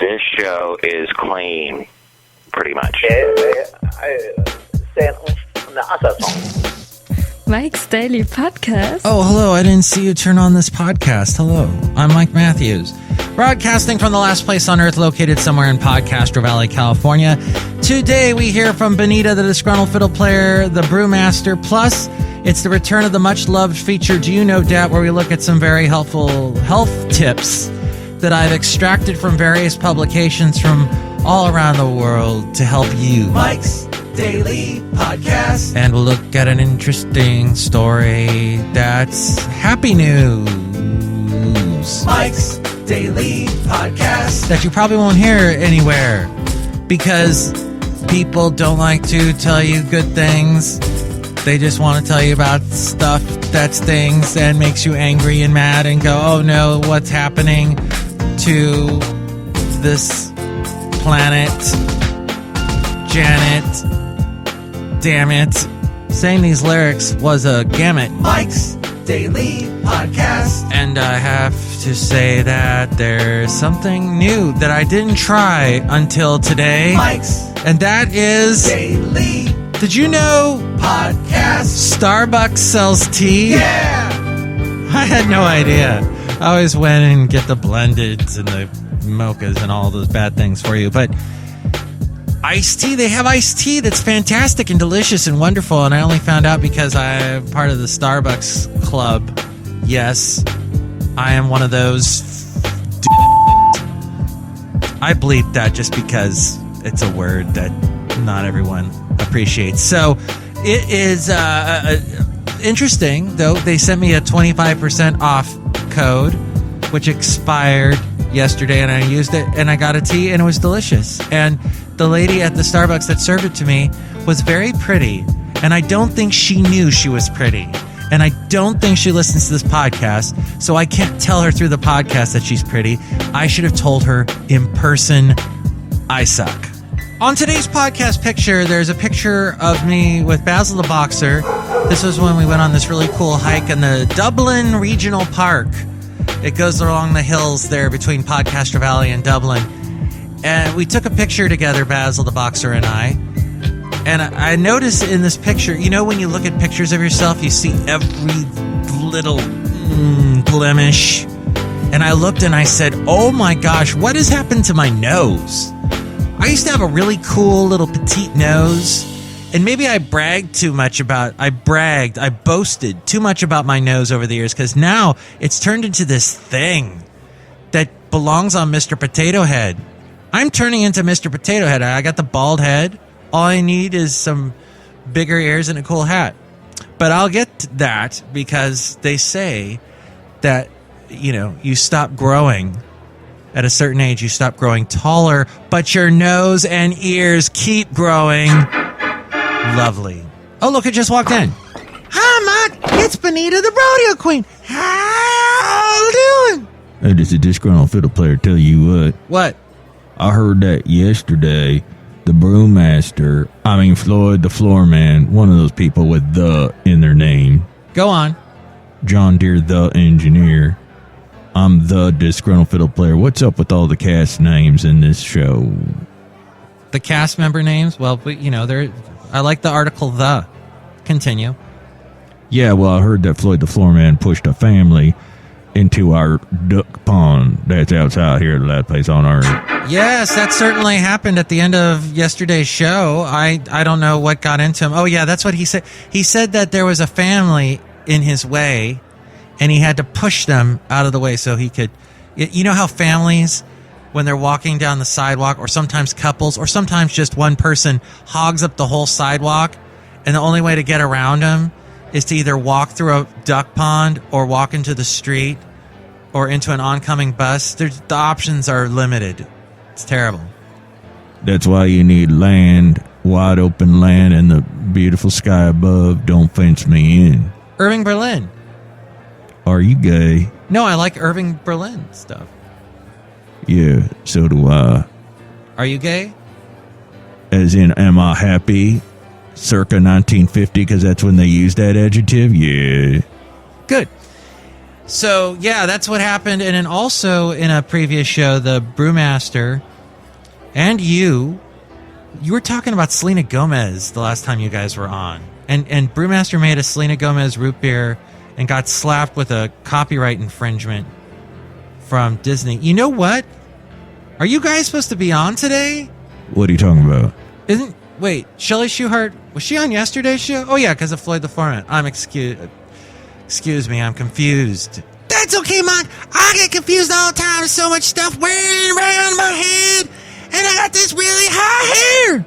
This show is clean, pretty much. Mike's Daily Podcast. Oh, hello. I didn't see you turn on this podcast. Hello. I'm Mike Matthews, broadcasting from the last place on earth located somewhere in Podcastro Valley, California. Today we hear from Benita, the Disgruntled Fiddle Player, the Brewmaster, plus it's the return of the much-loved feature, Do You Know Dat, where we look at some very helpful health tips that I've extracted from various publications from all around the world to help you. Mike's Daily Podcast. And we'll look at an interesting story that's happy news. Mike's Daily Podcast. That you probably won't hear anywhere because people don't like to tell you good things. They just want to tell you about stuff that stings and makes you angry and mad and go, oh no, what's happening to this planet? Janet, damn it. Saying these lyrics was a gamut. Mike's Daily Podcast. And I have to say that there's something new that I didn't try until today. Mike's. And that is Daily. Did you know podcast Starbucks sells tea? Yeah! I had no idea. I always went and get the blendeds and the mochas and all those bad things for you. But iced tea, they have iced tea that's fantastic and delicious and wonderful. And I only found out because I'm part of the Starbucks club. Yes, I am one of those. I bleep that just because it's a word that not everyone appreciates. So it is interesting, though. They sent me a 25% off code, which expired yesterday, and I used it, and I got a tea, and it was delicious. And the lady at the Starbucks that served it to me was very pretty, and I don't think she knew she was pretty. And I don't think she listens to this podcast, so I can't tell her through the podcast that she's pretty. I should have told her in person, I suck. On today's podcast picture, there's a picture of me with Basil the Boxer. This was when we went on this really cool hike in the Dublin Regional Park. It goes along the hills there between Podcastro Valley and Dublin. And we took a picture together, Basil the Boxer and I. And I noticed in this picture, you know when you look at pictures of yourself, you see every little blemish. And I looked and I said, oh my gosh, what has happened to my nose? I used to have a really cool little petite nose, and maybe I boasted too much about my nose over the years, because now it's turned into this thing that belongs on Mr. Potato Head. I'm turning into Mr. Potato Head. I got the bald head. All I need is some bigger ears and a cool hat. But I'll get to that because they say that, you know, you stop growing. At a certain age, you stop growing taller, but your nose and ears keep growing. Lovely. Oh, look, it just walked in. Hi, Mike. It's Benita, the rodeo queen. How you doing? Hey, this is Disgruntled Fiddle Player. Tell you what. What? I heard that yesterday. The Brewmaster, Floyd the Floorman, one of those people with the in their name. Go on. John Deere the Engineer. I'm the Disgruntled Fiddle Player. What's up with all the cast names in this show? The cast member names? Well, you know, I like the article the. Continue. Yeah, well, I heard that Floyd the Floorman pushed a family into our duck pond that's outside here, the last place on earth. Yes, that certainly happened at the end of yesterday's show. I don't know what got into him. Oh, yeah, that's what he said. He said that there was a family in his way, and he had to push them out of the way so he could... You know how families, when they're walking down the sidewalk, or sometimes couples, or sometimes just one person hogs up the whole sidewalk, and the only way to get around them is to either walk through a duck pond or walk into the street or into an oncoming bus. The options are limited. It's terrible. That's why you need land, wide open land, and the beautiful sky above. Don't fence me in. Irving Berlin. Are you gay? No, I like Irving Berlin stuff. Yeah, so do I. Are you gay? As in, am I happy? Circa 1950, because that's when they used that adjective? Yeah. Good. So, yeah, that's what happened. And then also in a previous show, the Brewmaster And you were talking about Selena Gomez the last time you guys were on. And Brewmaster made a Selena Gomez root beer and got slapped with a copyright infringement from Disney. You know what? Are you guys supposed to be on today? What are you talking about? Wait, Shelley Schuhart, was she on yesterday's show? Oh yeah, because of Floyd the Foreman. Excuse me, I'm confused. That's okay, Mike. I get confused all the time. So much stuff whirling around my head, and I got this really high hair.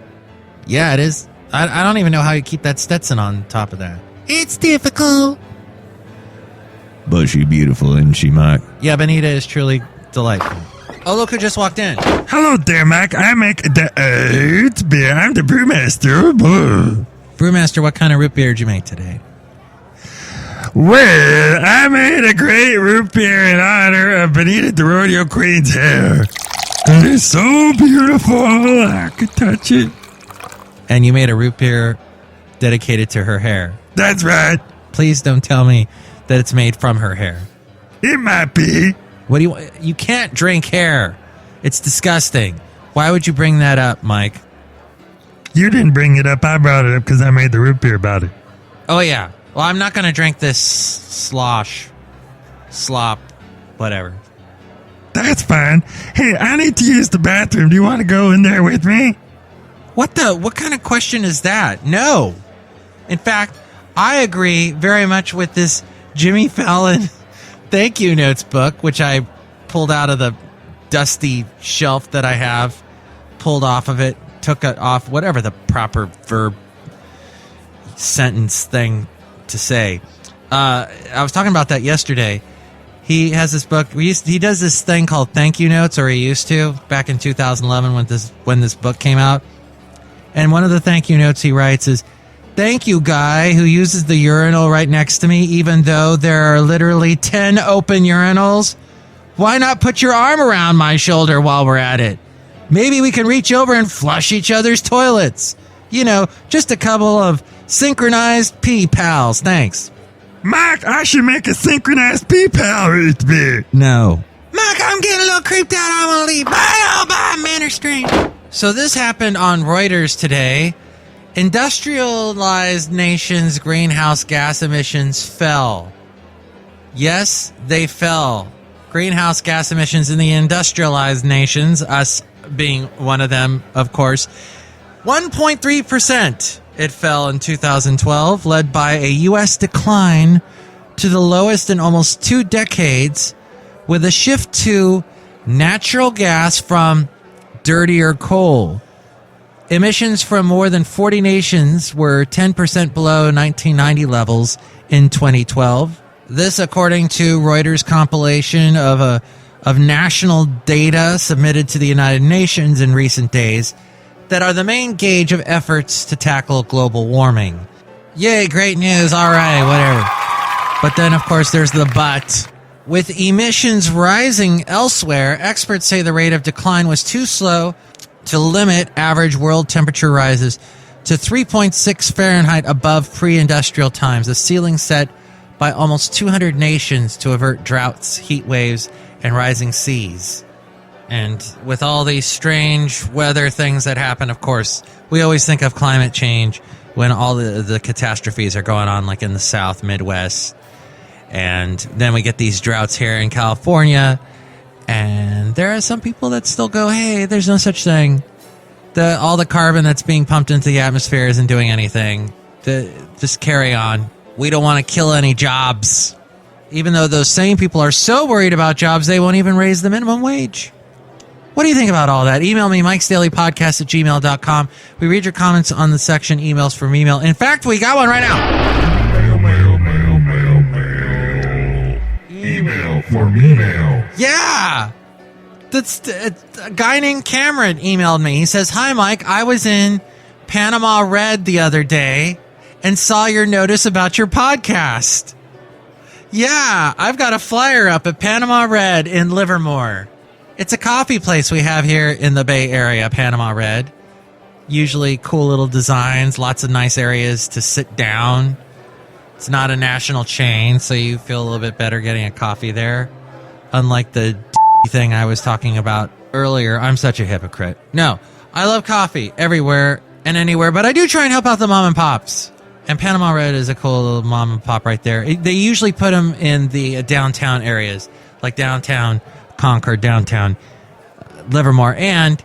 Yeah, it is. I don't even know how you keep that Stetson on top of that. It's difficult. But she beautiful, isn't she, Mike? Yeah, Benita is truly delightful. Oh, look who just walked in. Hello there, Mike. I make the oat beer. I'm the brewmaster. Brewmaster, what kind of root beer did you make today? Well, I made a great root beer in honor of Benita, the rodeo queen's hair. And it's so beautiful, I could touch it. And you made a root beer dedicated to her hair. That's right. Please don't tell me that it's made from her hair. It might be. What do you can't drink hair. It's disgusting. Why would you bring that up, Mike? You didn't bring it up. I brought it up because I made the root beer about it. Oh, yeah. Well, I'm not going to drink this slop, whatever. That's fine. Hey, I need to use the bathroom. Do you want to go in there with me? What kind of question is that? No. In fact, I agree very much with this Jimmy Fallon thank you notes book, which I pulled out of the dusty shelf that I have, pulled off of it, took it off, whatever the proper verb sentence thing to say. I was talking about that yesterday. He has this book. He does this thing called thank you notes, or he used to back in 2011 when this book came out. And one of the thank you notes he writes is, "Thank you, guy who uses the urinal right next to me, even though there are literally 10 open urinals. Why not put your arm around my shoulder while we're at it? Maybe we can reach over and flush each other's toilets. You know, just a couple of synchronized pee pals. Thanks." Mike, I should make a synchronized pee pal root beer. No. Mike, I'm getting a little creeped out. I want to leave. Bye, Manor Stream. So this happened on Reuters today. Industrialized nations' greenhouse gas emissions fell. Yes, they fell. Greenhouse gas emissions in the industrialized nations, us being one of them, of course, 1.3%. It fell in 2012, led by a U.S. decline to the lowest in almost 2 decades, with a shift to natural gas from dirtier coal. Emissions from more than 40 nations were 10% below 1990 levels in 2012. This, according to Reuters' compilation of national data submitted to the United Nations in recent days that are the main gauge of efforts to tackle global warming. Yay, great news. All right, whatever. But then, of course, there's the but. With emissions rising elsewhere, experts say the rate of decline was too slow to limit average world temperature rises to 3.6 Fahrenheit above pre-industrial times, a ceiling set by almost 200 nations to avert droughts, heat waves, and rising seas. And with all these strange weather things that happen, of course, we always think of climate change when all the catastrophes are going on, like in the South, Midwest. And then we get these droughts here in California. And there are some people that still go, hey, there's no such thing. All the carbon that's being pumped into the atmosphere isn't doing anything. Just carry on. We don't want to kill any jobs. Even though those same people are so worried about jobs, they won't even raise the minimum wage. What do you think about all that? Email me, mikesdailypodcast@gmail.com. We read your comments on the section emails from email. In fact, we got one right now. Email for email. Yeah! That's a guy named Cameron emailed me. He says, "Hi, Mike. I was in Panama Red the other day and saw your notice about your podcast. Yeah, I've got a flyer up at Panama Red in Livermore. It's a coffee place we have here in the Bay Area, Panama Red. Usually cool little designs, lots of nice areas to sit down. It's not a national chain, so you feel a little bit better getting a coffee there. Unlike the thing I was talking about earlier, I'm such a hypocrite. No, I love coffee everywhere and anywhere, but I do try and help out the mom and pops. And Panama Red is a cool little mom and pop right there. They usually put them in the downtown areas, like downtown Concord, downtown Livermore. And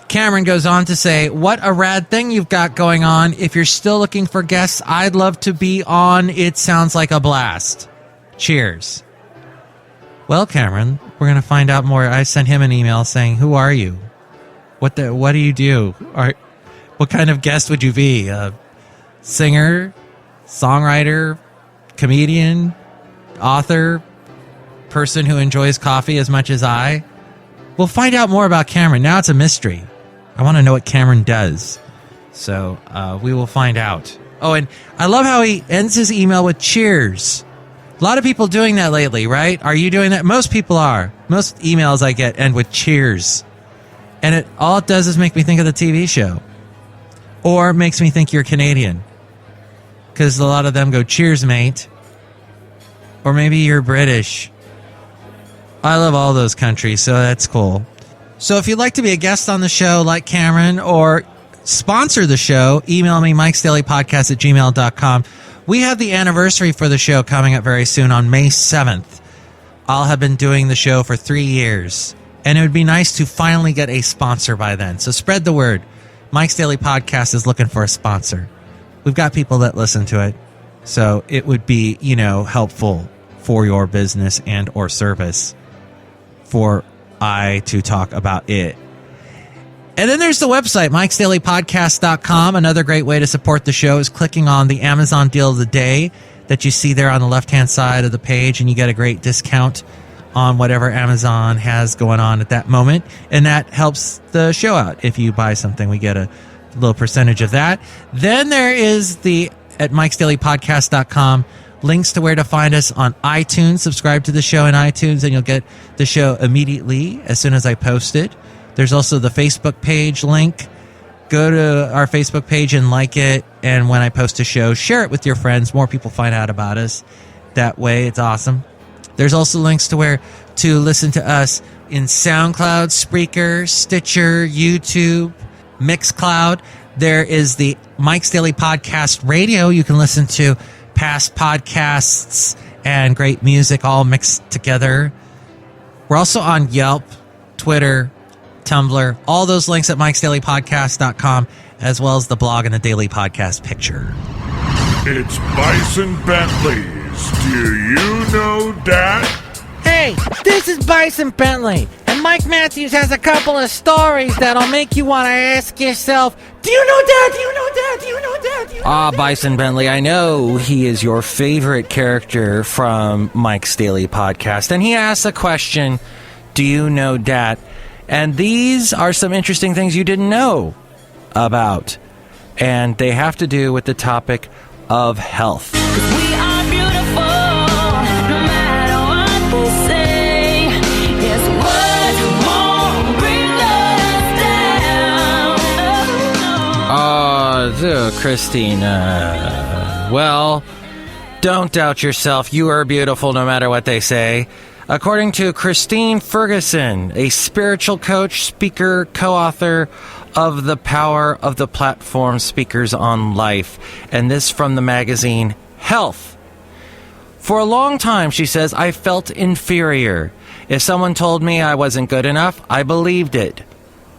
Cameron goes on to say, what a rad thing you've got going on. If you're still looking for guests, I'd love to be on. It sounds like a blast. Cheers. Well, Cameron, we're going to find out more. I sent him an email saying, who are you? What do you do? What kind of guest would you be? A singer, songwriter, comedian, author, person who enjoys coffee as much as I? We'll find out more about Cameron. Now it's a mystery. I want to know what Cameron does. So we will find out. Oh, and I love how he ends his email with cheers. A lot of people doing that lately, right? Are you doing that? Most people are. Most emails I get end with cheers. And all it does is make me think of the TV show. Or makes me think you're Canadian. Because a lot of them go, cheers, mate. Or maybe you're British. I love all those countries, so that's cool. So if you'd like to be a guest on the show like Cameron or sponsor the show, email me, MIKEs-DAILY-PODCAST@gmail.com. We have the anniversary for the show coming up very soon on May 7th. I'll have been doing the show for 3 years. And it would be nice to finally get a sponsor by then. So spread the word. Mike's Daily Podcast is looking for a sponsor. We've got people that listen to it. So it would be, helpful for your business and or service for I to talk about it. And then there's the website, MIKEs-DAILY-PODCAST.com. Another great way to support the show is clicking on the Amazon deal of the day that you see there on the left-hand side of the page, and you get a great discount on whatever Amazon has going on at that moment. And that helps the show out. If you buy something, we get a little percentage of that. Then there is at MIKEs-DAILY-PODCAST.com, links to where to find us on iTunes. Subscribe to the show in iTunes, and you'll get the show immediately as soon as I post it. There's also the Facebook page link. Go to our Facebook page and like it. And when I post a show, share it with your friends. More people find out about us that way. It's awesome. There's also links to where to listen to us in SoundCloud, Spreaker, Stitcher, YouTube, Mixcloud. There is the Mike's Daily Podcast Radio. You can listen to past podcasts and great music all mixed together. We're also on Yelp, Twitter, Tumblr, all those links at MIKEs-DAILY-PODCAST.com, as well as the blog and the daily podcast picture. It's Bison Bentley's Do You Know Dat? Hey, this is Bison Bentley, and Mike Matthews has a couple of stories that'll make you want to ask yourself, do you know that? Do you know that? Do you know that? Do you know Bison Bentley, I know he is your favorite character from Mike's Daily Podcast, and he asks a question, do you know dat? And these are some interesting things you didn't know about, and they have to do with the topic of health. We are beautiful, no matter what they say. Yes, words won't bring us down. Oh, Christina. Well, don't doubt yourself. You are beautiful no matter what they say. According to Christine Ferguson, a spiritual coach, speaker, co-author of The Power of the Platform Speakers on Life, and this from the magazine Health. For a long time, she says, I felt inferior. If someone told me I wasn't good enough, I believed it.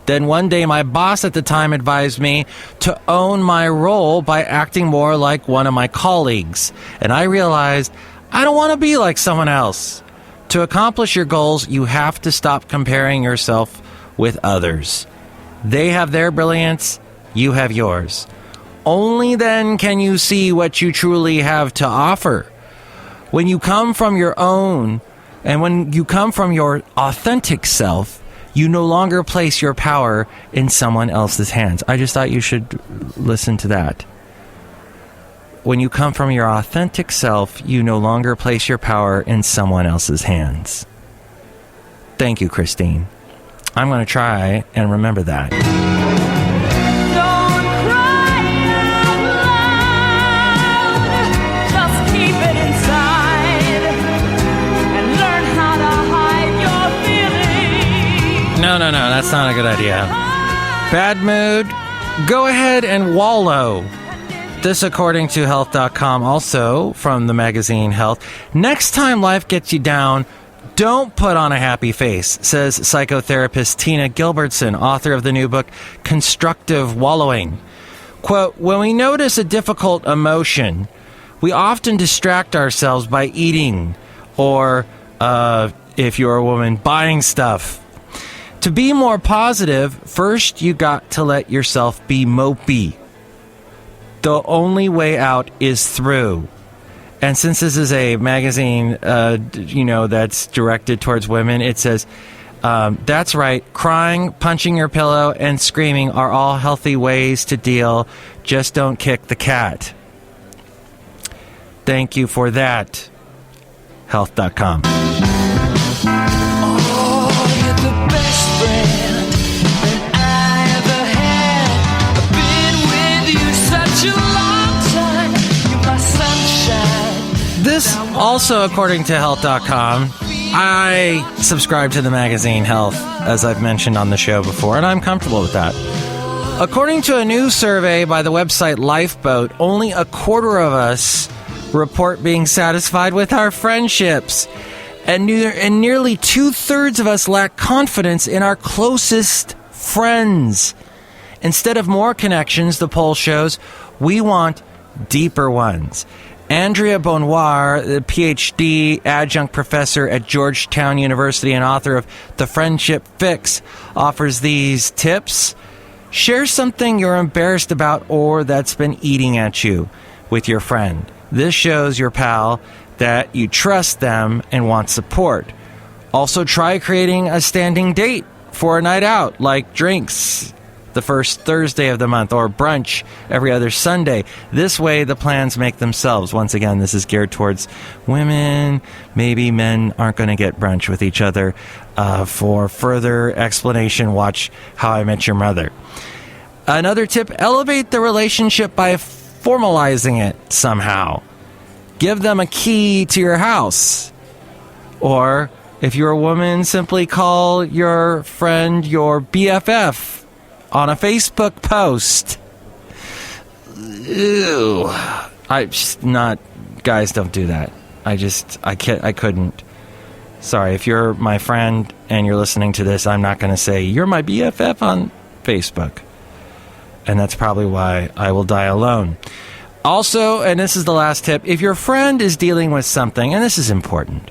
Then one day my boss at the time advised me to own my role by acting more like one of my colleagues. And I realized I don't want to be like someone else. To accomplish your goals, you have to stop comparing yourself with others. They have their brilliance, you have yours. Only then can you see what you truly have to offer. When you come from your own, and when you come from your authentic self, you no longer place your power in someone else's hands. I just thought you should listen to that. When you come from your authentic self, you no longer place your power in someone else's hands. Thank you, Christine. I'm going to try and remember that. Don't cry out loud. Just keep it inside and learn how to hide your that's not a good idea. Bad mood, go ahead and wallow. This according to health.com, also from the magazine Health. Next time life gets you down, don't put on a happy face, says psychotherapist Tina Gilbertson, author of the new book, Constructive Wallowing. Quote, when we notice a difficult emotion, we often distract ourselves by eating or, if you're a woman, buying stuff. To be more positive, first you got to let yourself be mopey. The only way out is through. And since this is a magazine, that's directed towards women, it says, that's right, crying, punching your pillow, and screaming are all healthy ways to deal. Just don't kick the cat. Thank you for that. Health.com. This, also according to Health.com, I subscribe to the magazine Health, as I've mentioned on the show before, and I'm comfortable with that. According to a new survey by the website Lifeboat, only a quarter of us report being satisfied with our friendships, and nearly 2/3 of us lack confidence in our closest friends. Instead of more connections, the poll shows, we want deeper ones. Andrea Bonnoir, the PhD adjunct professor at Georgetown University and author of The Friendship Fix, offers these tips. Share something you're embarrassed about or that's been eating at you with your friend. This shows your pal that you trust them and want support. Also, try creating a standing date for a night out, like drinks the first Thursday of the month or brunch every other Sunday. This way, the plans make themselves. Once again, this is geared towards women. Maybe men aren't going to get brunch with each other. For further explanation, watch How I Met Your Mother. Another tip, elevate the relationship by formalizing it somehow. Give them a key to your house. Or, if you're a woman, simply call your friend your BFF on a Facebook post. Ew. Guys, don't do that. I couldn't. Sorry, if you're my friend and you're listening to this, I'm not going to say, you're my BFF on Facebook. And that's probably why I will die alone. Also, and this is the last tip, if your friend is dealing with something, and this is important,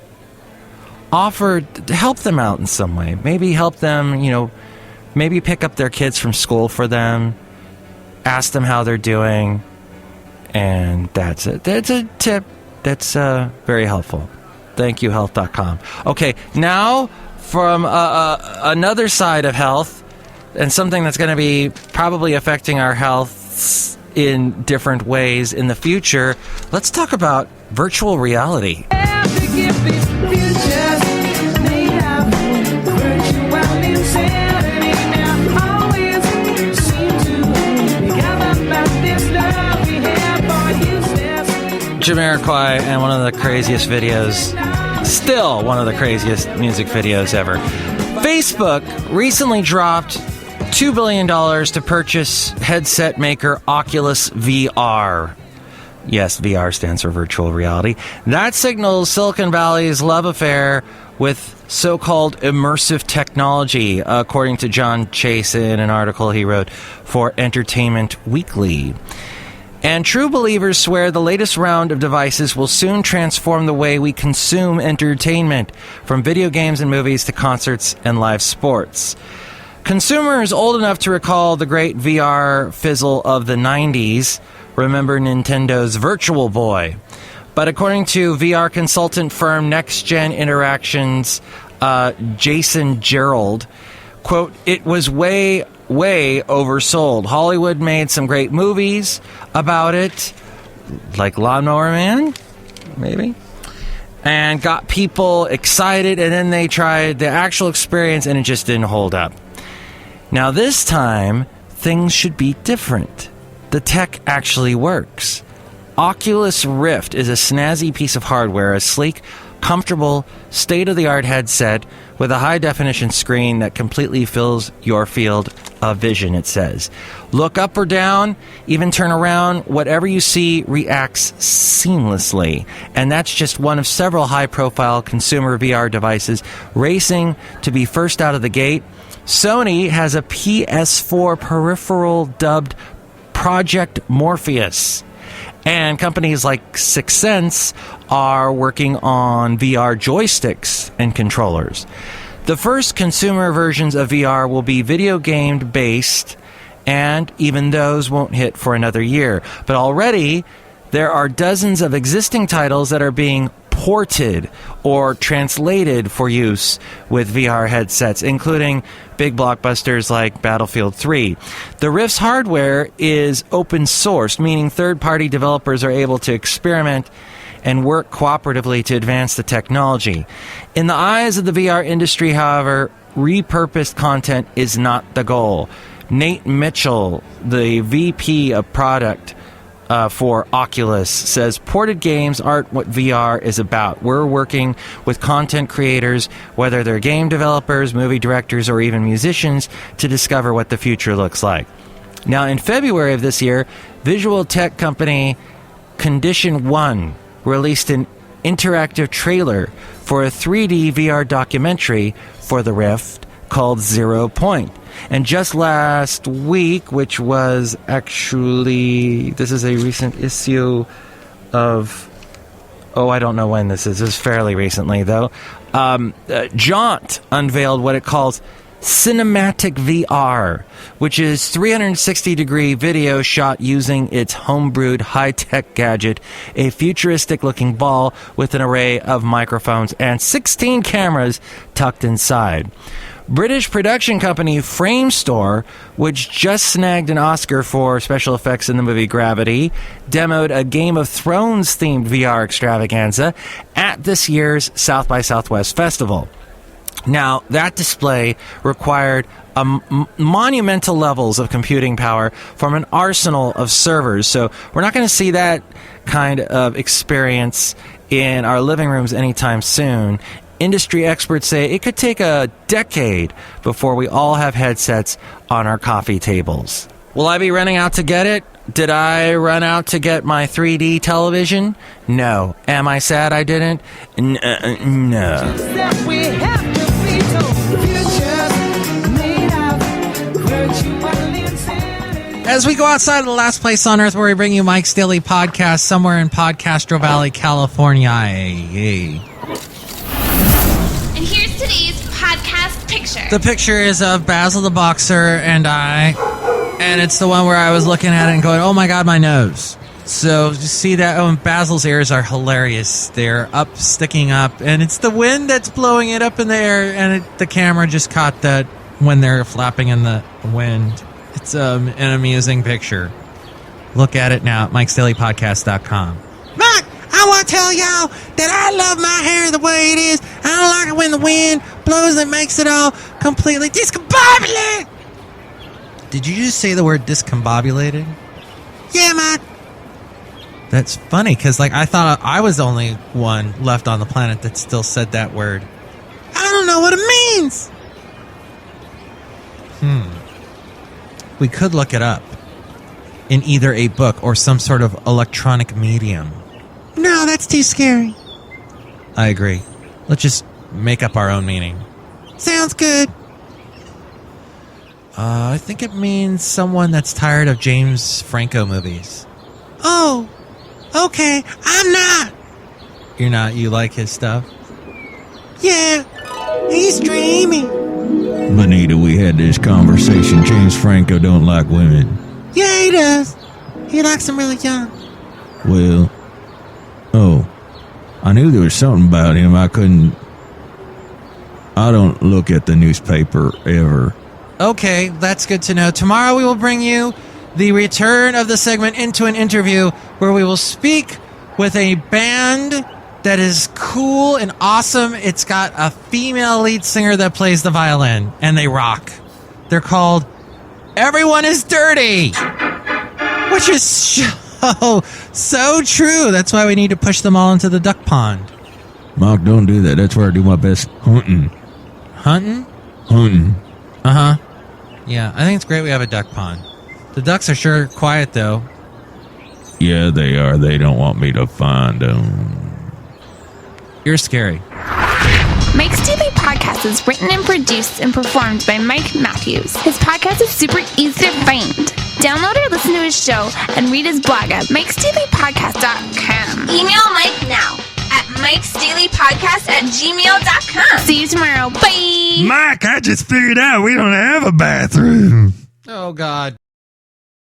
offer to help them out in some way. Maybe help them, maybe pick up their kids from school for them, ask them how they're doing, and that's it. That's a tip that's very helpful. Thank you, health.com. Okay, now from another side of health, and something that's going to be probably affecting our health in different ways in the future, let's talk about virtual reality. Jamiroquai, and one of the craziest videos, still one of the craziest music videos ever. Facebook recently dropped $2 billion to purchase headset maker Oculus VR. Yes, VR stands for virtual reality. That signals Silicon Valley's love affair with so-called immersive technology, according to John Chase in an article he wrote for Entertainment Weekly. And true believers swear the latest round of devices will soon transform the way we consume entertainment, from video games and movies to concerts and live sports. Consumers old enough to recall the great VR fizzle of the 90s remember Nintendo's Virtual Boy. But according to VR consultant firm Next Gen Interactions, Jason Gerald, quote, it was way oversold. Hollywood made some great movies about it, like Lawnmower Man, maybe, and got people excited, and then they tried the actual experience and it just didn't hold up. Now this time, things should be different. The tech actually works. Oculus Rift is a snazzy piece of hardware, a sleek, comfortable, state-of-the-art headset with a high-definition screen that completely fills your field of vision, it says. Look up or down, even turn around, whatever you see reacts seamlessly. And that's just one of several high-profile consumer VR devices racing to be first out of the gate. Sony has a PS4 peripheral dubbed Project Morpheus. And companies like Sixth Sense are working on VR joysticks and controllers. The first consumer versions of VR will be video game based, and even those won't hit for another year. But already, there are dozens of existing titles that are being ported or translated for use with VR headsets, including big blockbusters like Battlefield 3. The Rift's hardware is open source, meaning third-party developers are able to experiment and work cooperatively to advance the technology. In the eyes of the VR industry, however, repurposed content is not the goal. Nate Mitchell, the VP of product for Oculus, says ported games aren't what VR is about. We're working with content creators, whether they're game developers, movie directors, or even musicians, to discover what the future looks like. Now, in February of this year, visual tech company Condition One released an interactive trailer for a 3D VR documentary for the Rift called 0 Point. And just last week, which was actually, this is a recent issue of, I don't know when this is. This is fairly recently, though. Jaunt unveiled what it calls Cinematic VR, which is 360-degree video shot using its homebrewed high-tech gadget, a futuristic-looking ball with an array of microphones and 16 cameras tucked inside. British production company Framestore, which just snagged an Oscar for special effects in the movie Gravity, demoed a Game of Thrones-themed VR extravaganza at this year's South by Southwest Festival. Now, that display required monumental levels of computing power from an arsenal of servers, so we're not going to see that kind of experience in our living rooms anytime soon. Industry experts say it could take a decade before we all have headsets on our coffee tables. Will I be running out to get it? Did I run out to get my 3D television? No. Am I sad I didn't? No. As we go outside of the last place on earth where we bring you Mike's Daily Podcast, somewhere in Podcastro Valley, California. And here's today's podcast picture. The picture is of Basil the Boxer and I, and it's the one where I was looking at it and going, oh my god, my nose. So you see that? Oh, and Basil's ears are hilarious. They're up, sticking up, and it's the wind that's blowing it up in the air, and the camera just caught that when they're flapping in the wind. It's an amusing picture. Look at it now at MikesDailyPodcast.com. Mike, I want to tell y'all that I love my hair the way it is. I don't like it when the wind blows and makes it all completely discombobulated. Did you just say the word discombobulated? Yeah, Mike. That's funny, because I thought I was the only one left on the planet that still said that word. I don't know what it means. We could look it up in either a book or some sort of electronic medium. No, that's too scary. I agree. Let's just make up our own meaning. Sounds good. I think it means someone that's tired of James Franco movies. Oh, okay. I'm not. You're not? You like his stuff? Yeah, he's dreamy. Benita, we had this conversation. James Franco don't like women. Yeah, he does. He likes them really young. Well, I knew there was something about him. I don't look at the newspaper ever. Okay, that's good to know. Tomorrow we will bring you the return of the segment Into an Interview, where we will speak with a band that is cool and awesome. It's got a female lead singer that plays the violin, and they rock. They're called Everyone is Dirty, which is so true. That's why we need to push them all into the duck pond. Mark, don't do that. That's where I do my best hunting. Hunting? Hunting. Uh-huh. Yeah, I think it's great we have a duck pond. The ducks are sure quiet, though. Yeah, they are. They don't want me to find them. You're scary. Mike's Daily Podcast is written and produced and performed by Mike Matthews. His podcast is super easy to find. Download or listen to his show and read his blog at MIKEs-DAILY-PODCAST-Health-4-30-14. Email Mike now at mikesdailypodcast@gmail.com. See you tomorrow. Bye! Mike, I just figured out we don't have a bathroom. Oh, God.